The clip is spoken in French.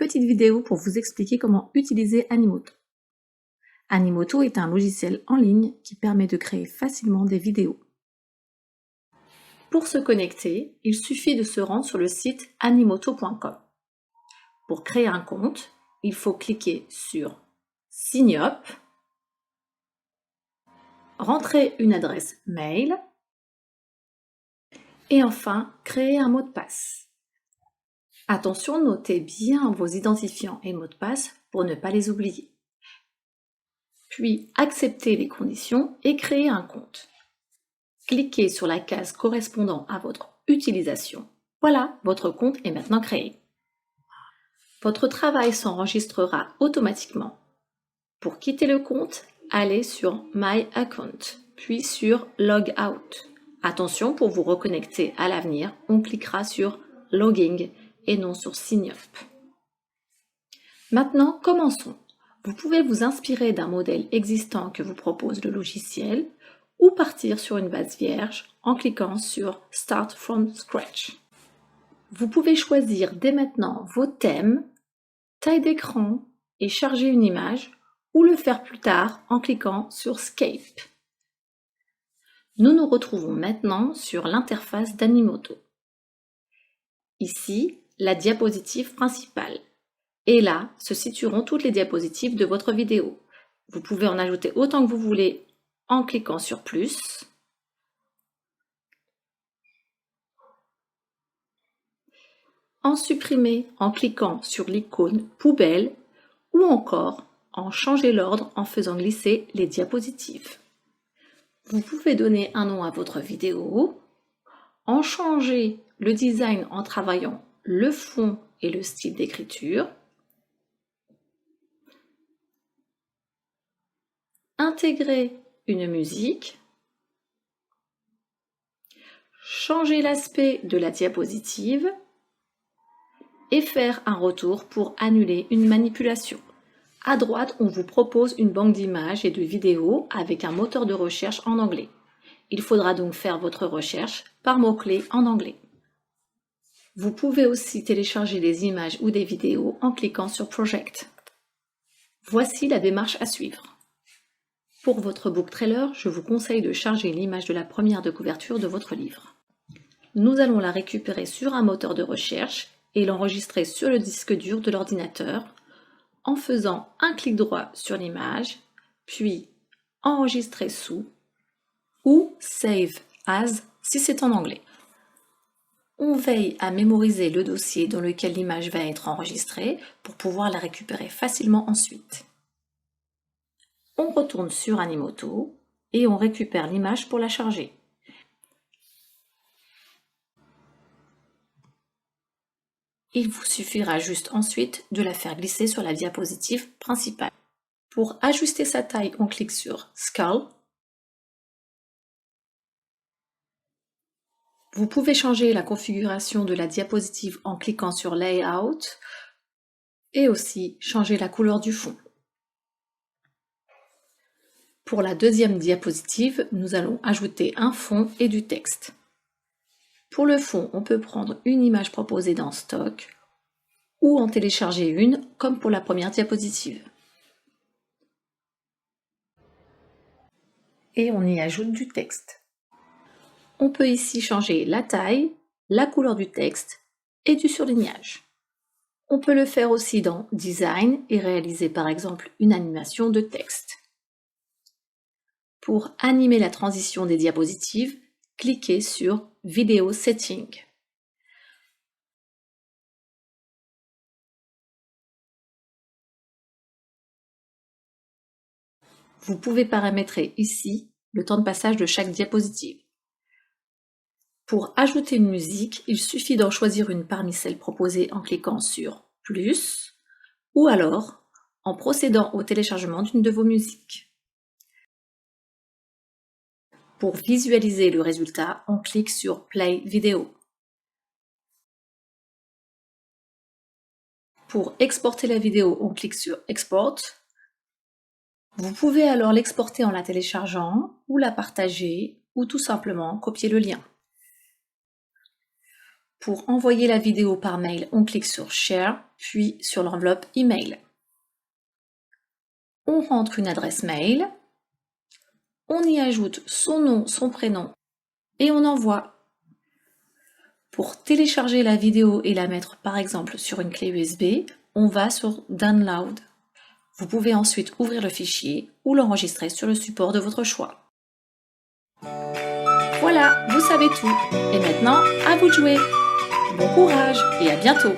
petite vidéo pour vous expliquer comment utiliser Animoto. Animoto est un logiciel en ligne qui permet de créer facilement des vidéos. Pour se connecter, il suffit de se rendre sur le site animoto.com. Pour créer un compte, il faut cliquer sur Sign Up, rentrer une adresse mail et enfin créer un mot de passe. Attention, notez bien vos identifiants et mots de passe pour ne pas les oublier. Puis acceptez les conditions et créez un compte. Cliquez sur la case correspondant à votre utilisation. Voilà, votre compte est maintenant créé. Votre travail s'enregistrera automatiquement. Pour quitter le compte, allez sur My Account, puis sur Log Out. Attention, pour vous reconnecter à l'avenir, on cliquera sur Logging et non sur Sign Up. Maintenant, commençons. Vous pouvez vous inspirer d'un modèle existant que vous propose le logiciel ou partir sur une base vierge en cliquant sur Start from Scratch. Vous pouvez choisir dès maintenant vos thèmes, taille d'écran et charger une image ou le faire plus tard en cliquant sur Escape. Nous nous retrouvons maintenant sur l'interface d'Animoto. Ici, la diapositive principale. Et là se situeront toutes les diapositives de votre vidéo. Vous pouvez en ajouter autant que vous voulez en cliquant sur plus. En supprimer en cliquant sur l'icône poubelle ou encore en changer l'ordre en faisant glisser les diapositives. Vous pouvez donner un nom à votre vidéo, en changer le design en travaillant le fond et le style d'écriture, intégrer une musique, changer l'aspect de la diapositive et faire un retour pour annuler une manipulation. À droite, on vous propose une banque d'images et de vidéos avec un moteur de recherche en anglais. Il faudra donc faire votre recherche par mots-clés en anglais. Vous pouvez aussi télécharger des images ou des vidéos en cliquant sur Project. Voici la démarche à suivre. Pour votre book trailer, je vous conseille de charger l'image de la première de couverture de votre livre. Nous allons la récupérer sur un moteur de recherche et l'enregistrer sur le disque dur de l'ordinateur en faisant un clic droit sur l'image, puis enregistrer sous ou Save as si c'est en anglais. On veille à mémoriser le dossier dans lequel l'image va être enregistrée pour pouvoir la récupérer facilement ensuite. On retourne sur Animoto et on récupère l'image pour la charger. Il vous suffira juste ensuite de la faire glisser sur la diapositive principale. Pour ajuster sa taille, on clique sur Scale. Vous pouvez changer la configuration de la diapositive en cliquant sur Layout et aussi changer la couleur du fond. Pour la deuxième diapositive, nous allons ajouter un fond et du texte. Pour le fond, on peut prendre une image proposée dans Stock ou en télécharger une, comme pour la première diapositive. Et on y ajoute du texte. On peut ici changer la taille, la couleur du texte et du surlignage. On peut le faire aussi dans Design et réaliser par exemple une animation de texte. Pour animer la transition des diapositives, cliquez sur Video Setting. Vous pouvez paramétrer ici le temps de passage de chaque diapositive. Pour ajouter une musique, il suffit d'en choisir une parmi celles proposées en cliquant sur plus ou alors en procédant au téléchargement d'une de vos musiques. Pour visualiser le résultat, on clique sur Play Video. Pour exporter la vidéo, on clique sur Export. Vous pouvez alors l'exporter en la téléchargeant ou la partager ou tout simplement copier le lien. Pour envoyer la vidéo par mail, on clique sur Share, puis sur l'enveloppe Email. On rentre une adresse mail, on y ajoute son nom, son prénom et on envoie. Pour télécharger la vidéo et la mettre par exemple sur une clé USB, on va sur Download. Vous pouvez ensuite ouvrir le fichier ou l'enregistrer sur le support de votre choix. Voilà, vous savez tout. Et maintenant, à vous de jouer! Bon courage et à bientôt!